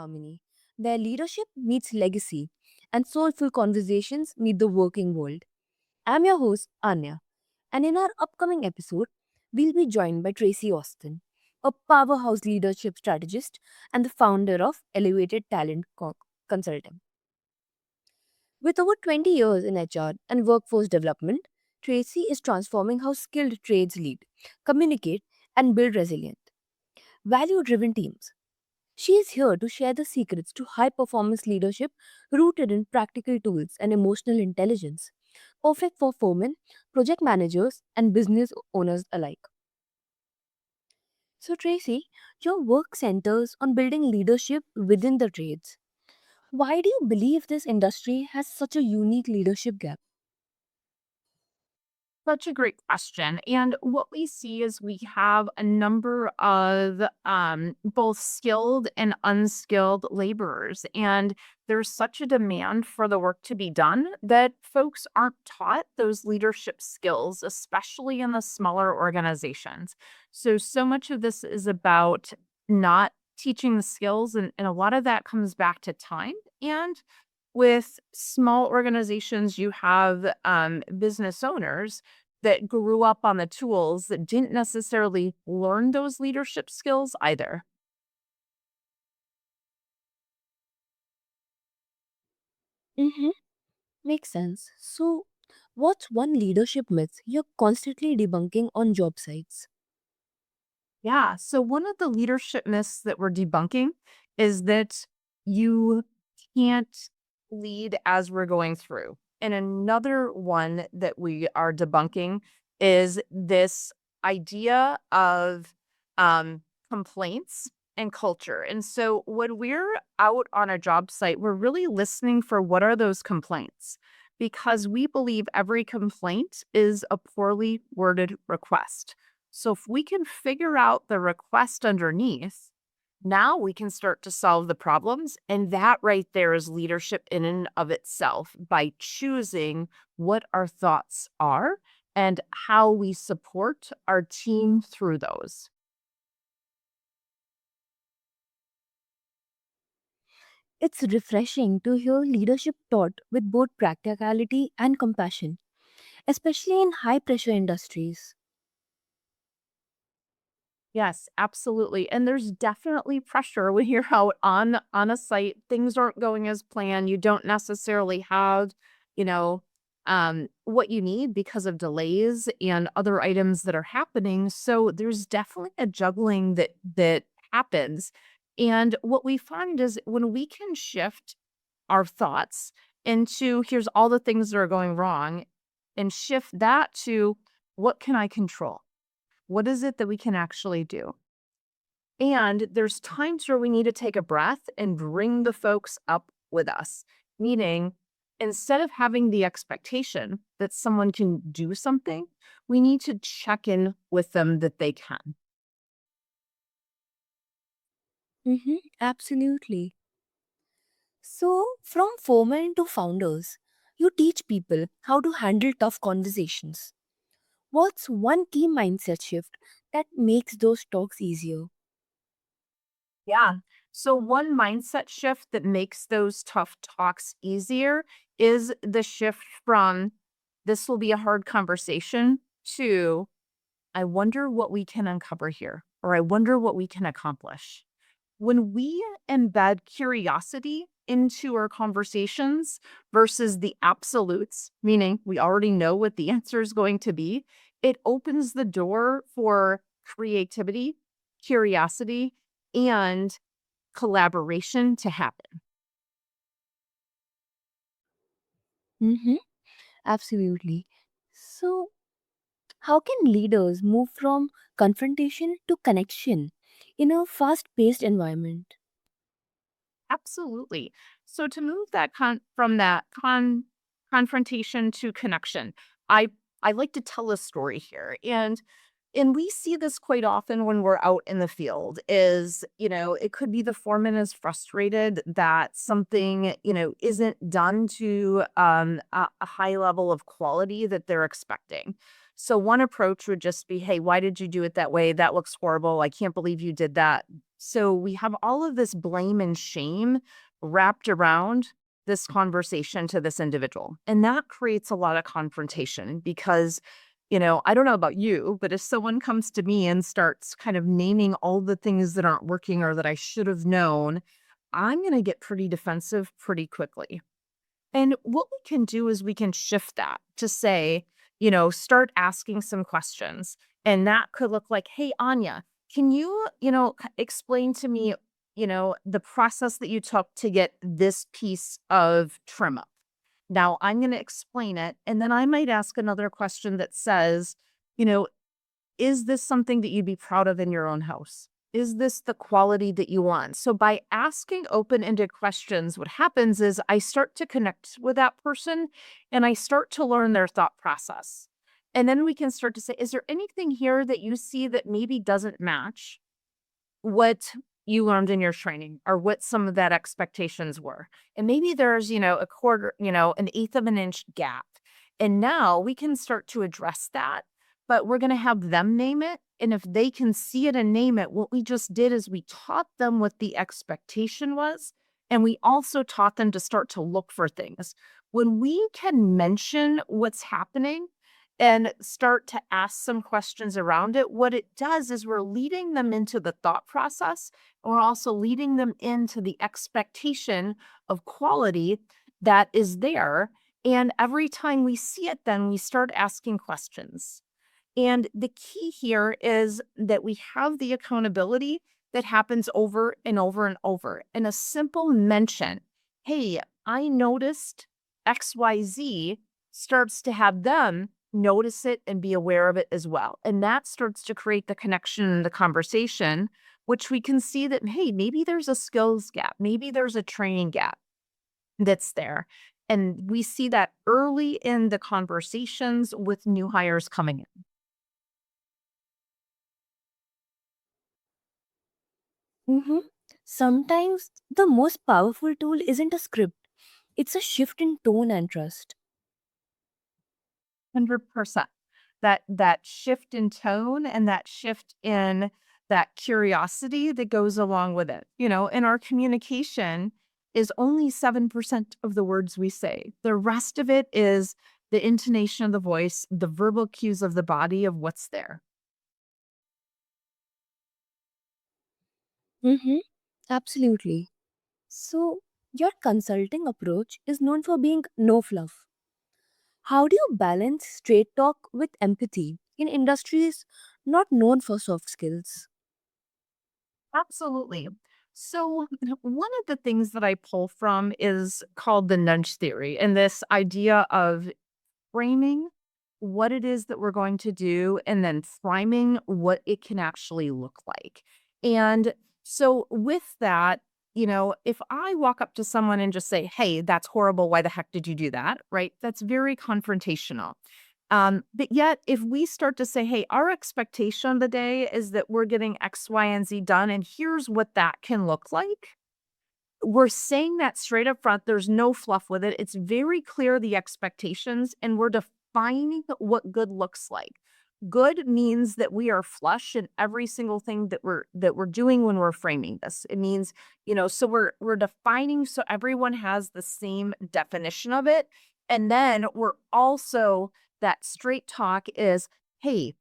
harmony, where leadership meets legacy and soulful conversations meet the working world. I'm your host, Anya, and in our upcoming episode, we'll be joined by Traci Austin, a powerhouse leadership strategist and the founder of Elevated Consulting. With over 20 years in HR and workforce development, Tracy is transforming how skilled trades lead, communicate, and build resilient, value driven teams. She is here to share the secrets to high performance leadership rooted in practical tools and emotional intelligence, perfect for foremen, project managers, and business owners alike. So, Tracy, your work centers on building leadership within the trades. Why do you believe this industry has such a unique leadership gap? Such a great question. And what we see is we have a number of both skilled and unskilled laborers. And there's such a demand for the work to be done that folks aren't taught those leadership skills, especially in the smaller organizations. So much of this is about not teaching the skills. And a lot of that comes back to time and with small organizations, you have business owners that grew up on the tools that didn't necessarily learn those leadership skills either. Mm-hmm. Makes sense. So, what's one leadership myth you're constantly debunking on job sites? Yeah. So, one of the leadership myths that we're debunking is that you can't lead as we're going through. And another one that we are debunking is this idea of complaints and culture. And so when we're out on a job site, we're really listening for what are those complaints because we believe every complaint is a poorly worded request. So if we can figure out the request underneath, now we can start to solve the problems. And that right there is leadership in and of itself by choosing what our thoughts are and how we support our team through those. It's refreshing to hear leadership taught with both practicality and compassion, especially in high pressure industries. Yes, absolutely. And there's definitely pressure when you're out on a site, things aren't going as planned. You don't necessarily have, you know, what you need because of delays and other items that are happening. So there's definitely a juggling that happens. And what we find is when we can shift our thoughts into here's all the things that are going wrong and shift that to what can I control? What is it that we can actually do? And there's times where we need to take a breath and bring the folks up with us, meaning instead of having the expectation that someone can do something, we need to check in with them that they can. Mm-hmm, absolutely. So, from foremen to founders, you teach people how to handle tough conversations. What's one key mindset shift that makes those talks easier? Yeah. So, one mindset shift that makes those tough talks easier is the shift from this will be a hard conversation to I wonder what we can uncover here, or I wonder what we can accomplish. When we embed curiosity into our conversations versus the absolutes, meaning we already know what the answer is going to be, it opens the door for creativity, curiosity, and collaboration to happen. Mm-hmm, absolutely. So, how can leaders move from confrontation to connection in a fast paced environment? Absolutely. So to move that from that confrontation to connection, I I like to tell a story here, and we see this quite often when we're out in the field. Is it could be the foreman is frustrated that something isn't done to a high level of quality that they're expecting. So one approach would just be, hey, why did you do it that way? That looks horrible. I can't believe you did that. So we have all of this blame and shame wrapped around this conversation to this individual. And that creates a lot of confrontation because, I don't know about you, but if someone comes to me and starts kind of naming all the things that aren't working or that I should have known, I'm going to get pretty defensive pretty quickly. And what we can do is we can shift that to say, start asking some questions. And that could look like, hey, Anya, can you, explain to me, the process that you took to get this piece of trim up? Now I'm going to explain it. And then I might ask another question that says, you know, is this something that you'd be proud of in your own house? Is this the quality that you want? So by asking open-ended questions, what happens is I start to connect with that person and I start to learn their thought process. And then we can start to say, is there anything here that you see that maybe doesn't match what you learned in your training or what some of that expectations were? And maybe there's, a quarter, an eighth of an inch gap. And now we can start to address that, but we're going to have them name it. And if they can see it and name it, what we just did is we taught them what the expectation was. And we also taught them to start to look for things. When we can mention what's happening and start to ask some questions around it, what it does is we're leading them into the thought process. And we're also leading them into the expectation of quality that is there. And every time we see it, then we start asking questions. And the key here is that we have the accountability that happens over and over and over. And a simple mention, hey, I noticed XYZ, starts to have them notice it and be aware of it as well. And that starts to create the connection in the conversation, which we can see that, hey, maybe there's a skills gap, maybe there's a training gap that's there. And we see that early in the conversations with new hires coming in. Mm-hmm. Sometimes the most powerful tool isn't a script, it's a shift in tone and trust. 100%. That shift in tone and that shift in that curiosity that goes along with it. And our communication is only 7% of the words we say. The rest of it is the intonation of the voice, the verbal cues of the body of what's there. Mm-hmm. Absolutely. So, your consulting approach is known for being no fluff. How do you balance straight talk with empathy in industries not known for soft skills? Absolutely. So, one of the things that I pull from is called the nudge theory, and this idea of framing what it is that we're going to do and then priming what it can actually look like. And so with that, if I walk up to someone and just say, "Hey, that's horrible. Why the heck did you do that?" Right? That's very confrontational. But yet, if we start to say, hey, our expectation of the day is that we're getting X, Y, and Z done, and here's what that can look like, we're saying that straight up front. There's no fluff with it. It's very clear the expectations, and we're defining what good looks like. Good means that we are flush in every single thing that we're doing when we're framing this. It means, so we're defining so everyone has the same definition of it. And then we're also that straight talk is, hey,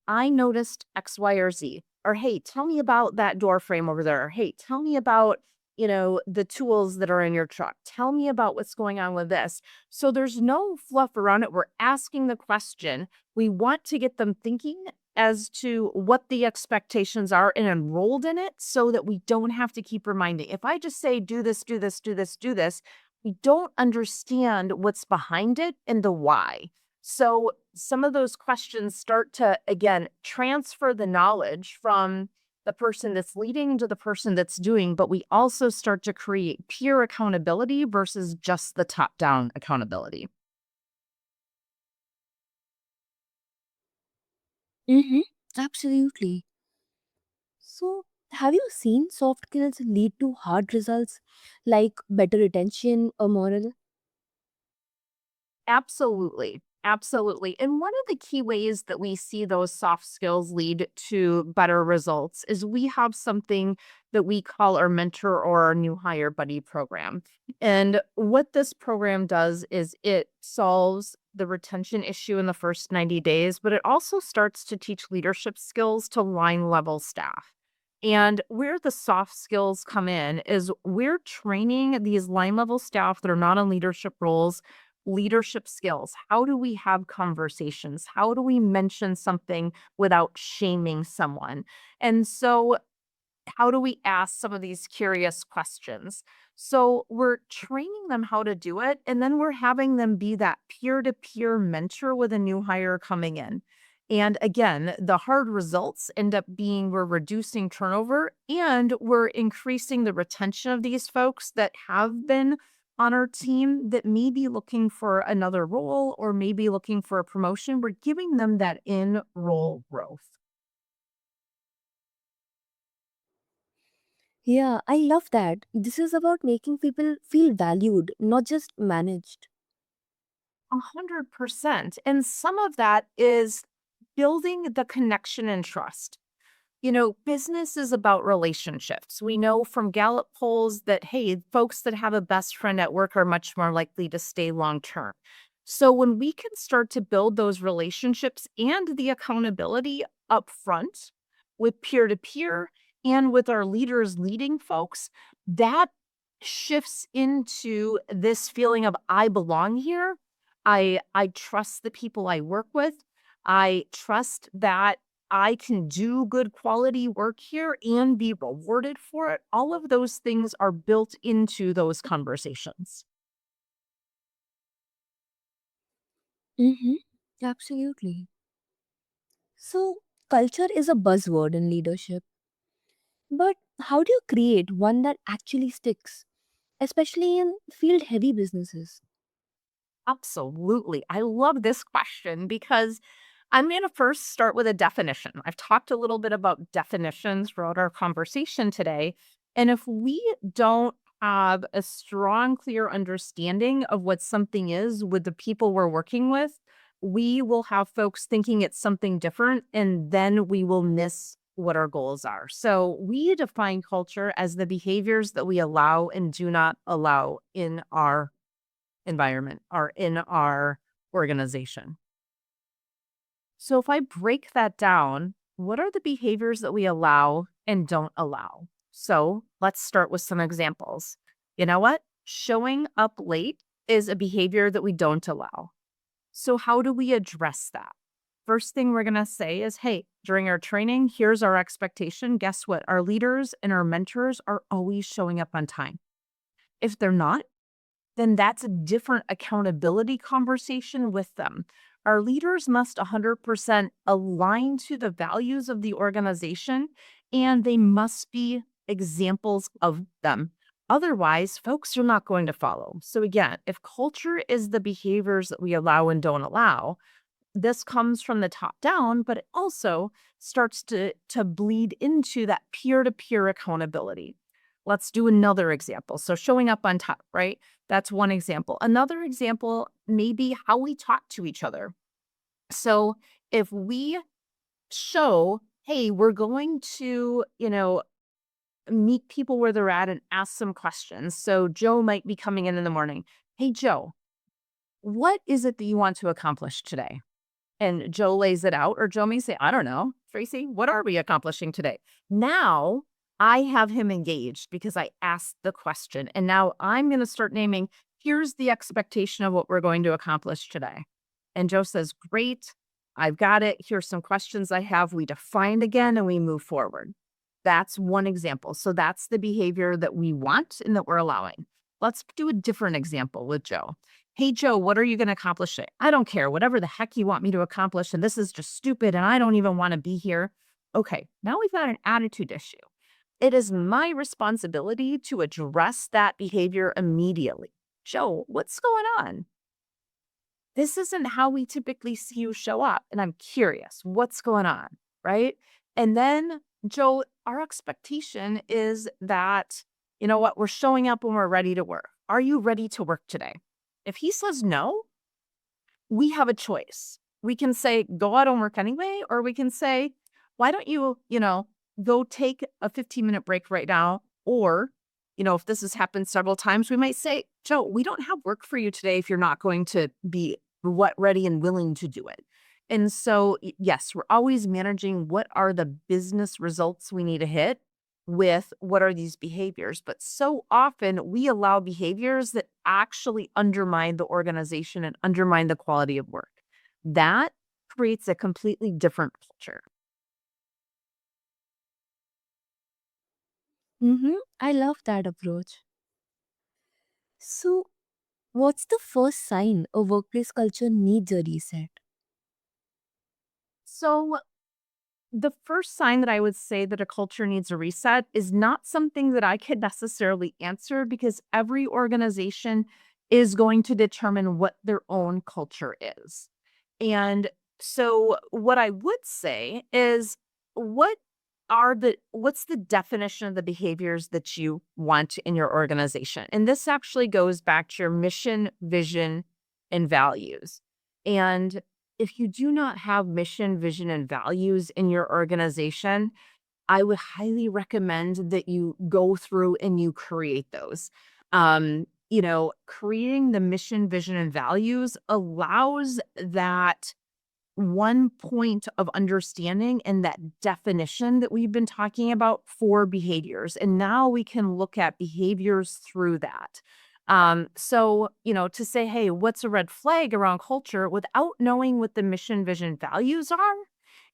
I noticed X, Y, or Z. Or, hey, tell me about that door frame over there. Or, hey, tell me about, the tools that are in your truck. Tell me about what's going on with this. So there's no fluff around it. We're asking the question. We want to get them thinking as to what the expectations are and enrolled in it so that we don't have to keep reminding. If I just say, do this, do this, do this, do this, we don't understand what's behind it and the why. So some of those questions start to, again, transfer the knowledge from the person that's leading to the person that's doing, but we also start to create peer accountability versus just the top down accountability. Mm-hmm. Absolutely. So, have you seen soft skills lead to hard results like better retention or morale? Absolutely. Absolutely. And one of the key ways that we see those soft skills lead to better results is we have something that we call our mentor or our new hire buddy program. And what this program does is it solves the retention issue in the first 90 days, but it also starts to teach leadership skills to line level staff. And where the soft skills come in is we're training these line level staff that are not in leadership roles leadership skills. How do we have conversations? How do we mention something without shaming someone? And so how do we ask some of these curious questions? So we're training them how to do it, and then we're having them be that peer to peer mentor with a new hire coming in. And again, the hard results end up being we're reducing turnover and we're increasing the retention of these folks that have been on our team that may be looking for another role or maybe looking for a promotion. We're giving them that in role growth. Yeah, I love that. This is about making people feel valued, not just managed. 100%. And some of that is building the connection and trust. Business is about relationships. We know from Gallup polls that, hey, folks that have a best friend at work are much more likely to stay long term. So when we can start to build those relationships and the accountability up front with peer to peer and with our leaders leading folks, that shifts into this feeling of I belong here. I trust the people I work with. I trust that I can do good quality work here and be rewarded for it. All of those things are built into those conversations. Mm-hmm. Absolutely. So, culture is a buzzword in leadership. But how do you create one that actually sticks, especially in field heavy businesses? Absolutely. I love this question because I'm going to first start with a definition. I've talked a little bit about definitions throughout our conversation today. And if we don't have a strong, clear understanding of what something is with the people we're working with, we will have folks thinking it's something different, and then we will miss what our goals are. So we define culture as the behaviors that we allow and do not allow in our environment or in our organization. So if I break that down, what are the behaviors that we allow and don't allow? So let's start with some examples. You know what? Showing up late is a behavior that we don't allow. So how do we address that? First thing we're going to say is, hey, during our training, here's our expectation. Guess what? Our leaders and our mentors are always showing up on time. If they're not, then that's a different accountability conversation with them. Our leaders must 100% align to the values of the organization and they must be examples of them. Otherwise, folks are not going to follow. So, again, if culture is the behaviors that we allow and don't allow, this comes from the top down, but it also starts to bleed into that peer-to-peer accountability. Let's do another example. So showing up on top, right? That's one example. Another example may be how we talk to each other. So if we show, hey, we're going to, meet people where they're at and ask some questions. So Joe might be coming in the morning. Hey, Joe, what is it that you want to accomplish today? And Joe lays it out, or Joe may say, I don't know, Tracy, what are we accomplishing today? Now I have him engaged because I asked the question. And now I'm going to start naming, here's the expectation of what we're going to accomplish today. And Joe says, great, I've got it. Here's some questions I have. We define again and we move forward. That's one example. So that's the behavior that we want and that we're allowing. Let's do a different example with Joe. Hey, Joe, what are you going to accomplish today? I don't care. Whatever the heck you want me to accomplish. And this is just stupid. And I don't even want to be here. Okay, now we've got an attitude issue. It is my responsibility to address that behavior immediately. Joe, what's going on? This isn't how we typically see you show up. And I'm curious, what's going on? Right. And then, Joe, our expectation is that, you know what, we're showing up when we're ready to work. Are you ready to work today? If he says no, we have a choice. We can say, go out and work anyway, or we can say, why don't you, go take a 15-minute break right now? Or, if this has happened several times, we might say, Joe, we don't have work for you today if you're not going to be what ready and willing to do it. And so, yes, we're always managing what are the business results we need to hit with what are these behaviors. But so often we allow behaviors that actually undermine the organization and undermine the quality of work. That creates a completely different culture. I love that approach. So, what's the first sign a workplace culture needs a reset? So, the first sign that I would say that a culture needs a reset is not something that I could necessarily answer because every organization is going to determine what their own culture is. And so what I would say is what's the definition of the behaviors that you want in your organization? And this actually goes back to your mission, vision, and values. And if you do not have mission, vision, and values in your organization, I would highly recommend that you go through and you create those. Creating the mission, vision, and values allows that one point of understanding and that definition that we've been talking about for behaviors. And now we can look at behaviors through that. To say, hey, what's a red flag around culture without knowing what the mission, vision, values are,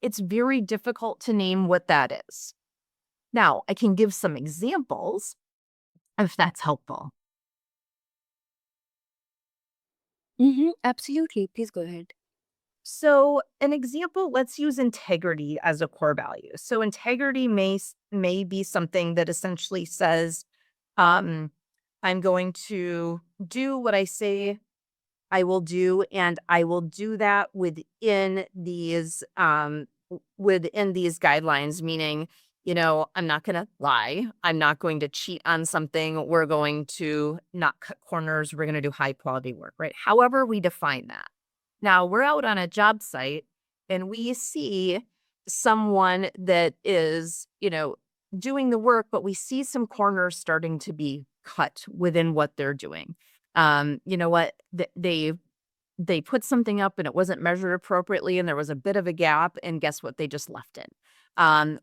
it's very difficult to name what that is. Now, I can give some examples if that's helpful. Absolutely. Please go ahead. So, an example, let's use integrity as a core value. So, integrity may be something that essentially says, um, I'm going to do what I say I will do, and I will do that within these guidelines, meaning, I'm not going to lie. I'm not going to cheat on something. We're going to not cut corners. We're going to do high quality work, right? However, we define that. Now, we're out on a job site and we see someone that is, doing the work, but we see some corners starting to be cut within what they're doing. You know what? They put something up and it wasn't measured appropriately and there was a bit of a gap, and guess what? They just left it.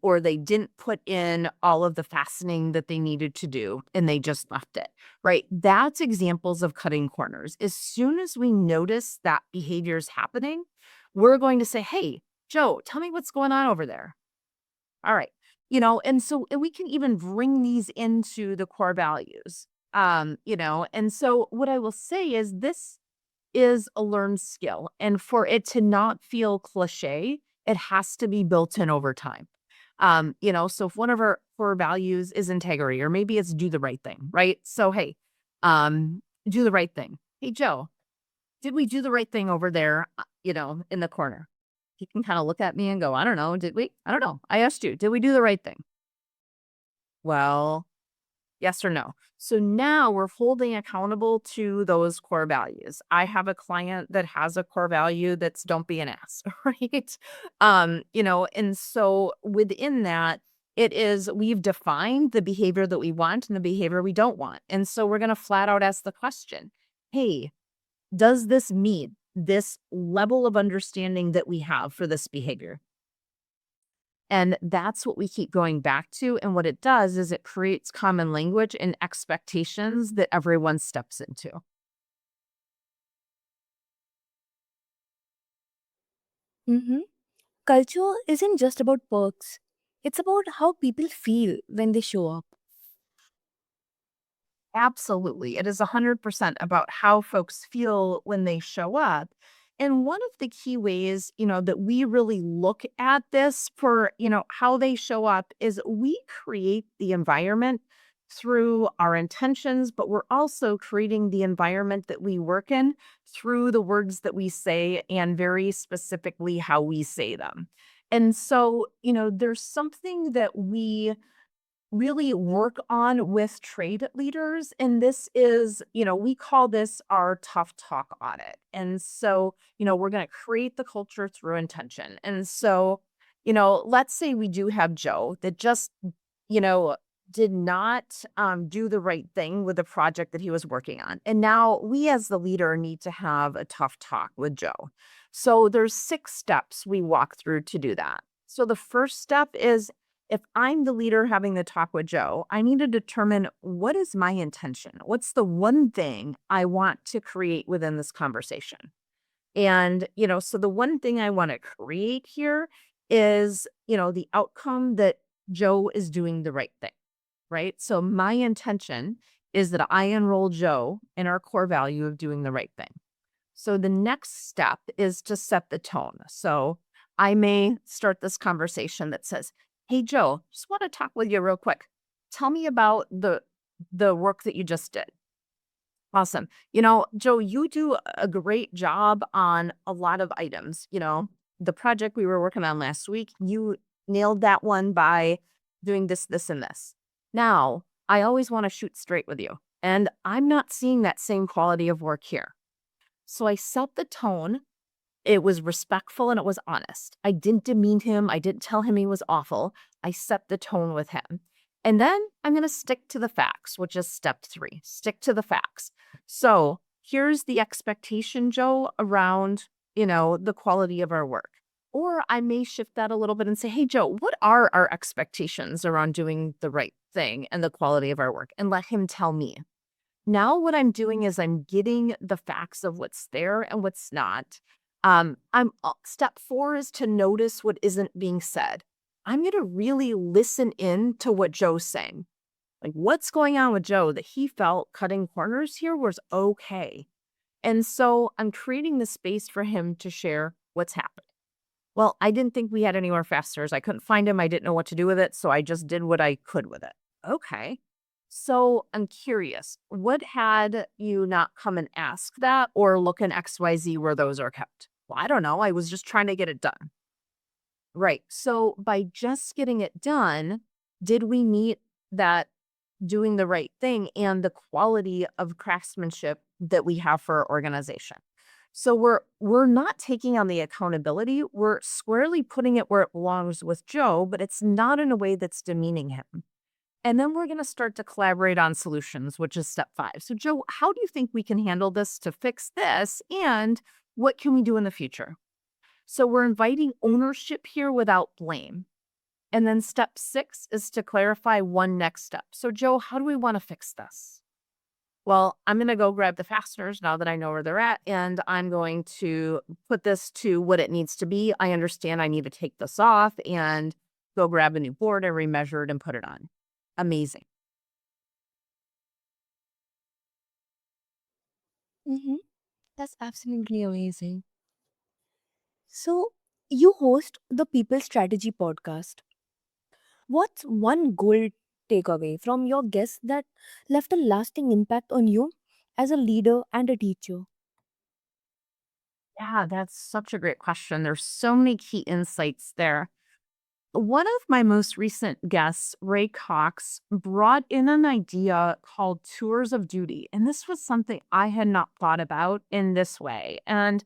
Or they didn't put in all of the fastening that they needed to do and they just left it, right? That's examples of cutting corners. As soon as we notice that behavior is happening, we're going to say, hey, Joe, tell me what's going on over there. All right. And we can even bring these into the core values. And so what I will say is this is a learned skill. And for it to not feel cliche, it has to be built in over time. So if one of our core values is integrity, or maybe it's do the right thing, right? So, hey, do the right thing. Hey, Joe, did we do the right thing over there, in the corner? You can kind of look at me and go, I don't know. Did we? I don't know. I asked you, did we do the right thing? Well, yes or no? So now we're holding accountable to those core values. I have a client that has a core value that's don't be an ass, right? And so within that, it is we've defined the behavior that we want and the behavior we don't want. And so we're going to flat out ask the question, hey, does this meet this level of understanding that we have for this behavior? And that's what we keep going back to. And what it does is it creates common language and expectations that everyone steps into. Mm-hmm. Culture isn't just about perks, it's about how people feel when they show up. Absolutely. It is 100% about how folks feel when they show up. And one of the key ways, that we really look at this for, how they show up is we create the environment through our intentions, but we're also creating the environment that we work in through the words that we say and very specifically how we say them. And so, there's something that we really work on with trade leaders. And this is, we call this our tough talk audit. And so, we're going to create the culture through intention. And so, let's say we do have Joe that just, you know, did not do the right thing with the project that he was working on. And now we as the leader need to have a tough talk with Joe. So there's 6 steps we walk through to do that. So the first step is, if I'm the leader having the talk with Joe, I need to determine, what is my intention? What's the one thing I want to create within this conversation? And, so the one thing I want to create here is, the outcome that Joe is doing the right thing, right? So my intention is that I enroll Joe in our core value of doing the right thing. So the next step is to set the tone. So I may start this conversation that says, "Hey Joe, just want to talk with you real quick. Tell me about the work that you just did." Awesome. Joe, you do a great job on a lot of items. The project we were working on last week, you nailed that one by doing this, this, and this. Now, I always want to shoot straight with you, and I'm not seeing that same quality of work here. So I set the tone. It was respectful and it was honest. I didn't demean him. I didn't tell him he was awful. I set the tone with him. And then I'm going to stick to the facts, which is step 3. Stick to the facts. So here's the expectation, Joe, around, the quality of our work. Or I may shift that a little bit and say, "Hey, Joe, what are our expectations around doing the right thing and the quality of our work?" And let him tell me. Now what I'm doing is I'm getting the facts of what's there and what's not. Step 4 is to notice what isn't being said. I'm going to really listen in to what Joe's saying. Like, what's going on with Joe that he felt cutting corners here was okay. And so I'm creating the space for him to share what's happening. "Well, I didn't think we had any more fasteners. I couldn't find him. I didn't know what to do with it. So I just did what I could with it." Okay. So I'm curious, what had you not come and ask that or look in XYZ where those are kept? "Well, I don't know. I was just trying to get it done." Right. So by just getting it done, did we meet that doing the right thing and the quality of craftsmanship that we have for our organization? So we're not taking on the accountability. We're squarely putting it where it belongs with Joe, but it's not in a way that's demeaning him. And then we're going to start to collaborate on solutions, which is step 5. So, Joe, how do you think we can handle this to fix this? And what can we do in the future? So, we're inviting ownership here without blame. And then step 6 is to clarify one next step. So, Joe, how do we want to fix this? "Well, I'm going to go grab the fasteners now that I know where they're at, and I'm going to put this to what it needs to be. I understand I need to take this off and go grab a new board and remeasure it and put it on." Amazing. Mm-hmm. That's absolutely amazing. So, you host the People Strategy podcast. What's one gold takeaway from your guests that left a lasting impact on you as a leader and a teacher? Yeah, that's such a great question. There's so many key insights there. One of my most recent guests, Ray Cox, brought in an idea called tours of duty. And this was something I had not thought about in this way. And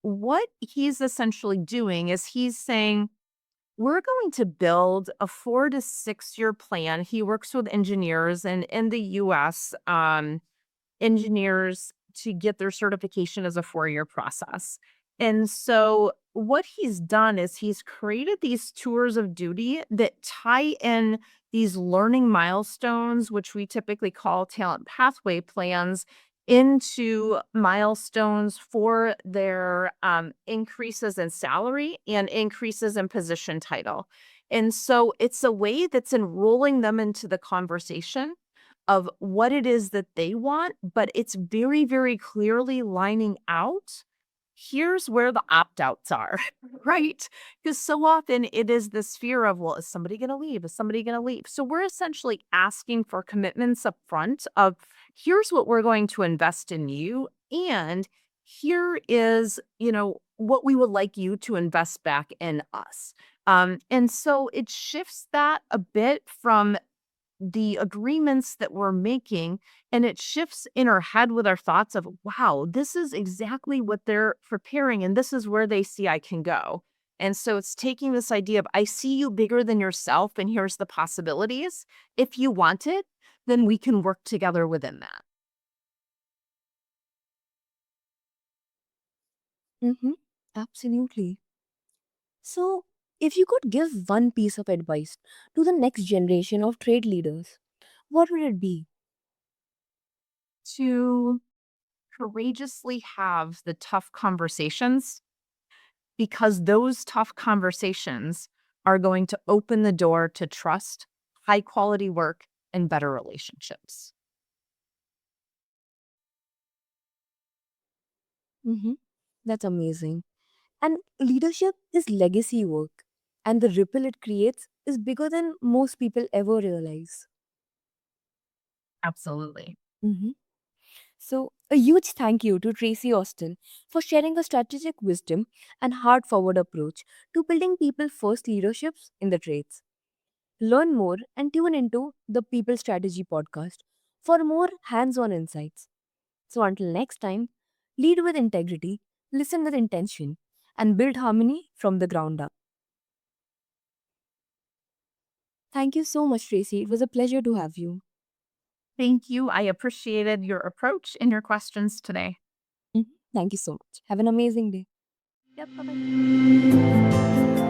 what he's essentially doing is he's saying, we're going to build a 4 to 6 year plan. He works with engineers, and in the US, engineers to get their certification as a 4 year process. And so what he's done is he's created these tours of duty that tie in these learning milestones, which we typically call talent pathway plans, into milestones for their increases in salary and increases in position title. And so it's a way that's enrolling them into the conversation of what it is that they want, but it's very, very clearly lining out, here's where the opt-outs are, right? Because so often it is this fear of, well, is somebody going to leave? Is somebody going to leave? So we're essentially asking for commitments up front of, here's what we're going to invest in you, and here is, what we would like you to invest back in us. And so it shifts that a bit from the agreements that we're making, and it shifts in our head with our thoughts of, wow, this is exactly what they're preparing, and this is where they see I can go. And so it's taking this idea of, I see you bigger than yourself, and here's the possibilities. If you want it, then we can work together within that. Mm-hmm. Absolutely. So, if you could give one piece of advice to the next generation of trade leaders, what would it be? To courageously have the tough conversations, because those tough conversations are going to open the door to trust, high quality work, and better relationships. Mm-hmm. That's amazing. And leadership is legacy work, and the ripple it creates is bigger than most people ever realize. Absolutely. Mhm. So, a huge thank you to Traci Austin for sharing her strategic wisdom and heart forward approach to building people first leaderships in the trades. Learn more and tune into the People Strategy podcast for more hands on insights. So, until next time, lead with integrity, listen with intention, and build harmony from the ground up. Thank you so much, Tracy. It was a pleasure to have you. Thank you. I appreciated your approach and your questions today. Mhm. Thank you so much. Have an amazing day. Yep. Bye bye.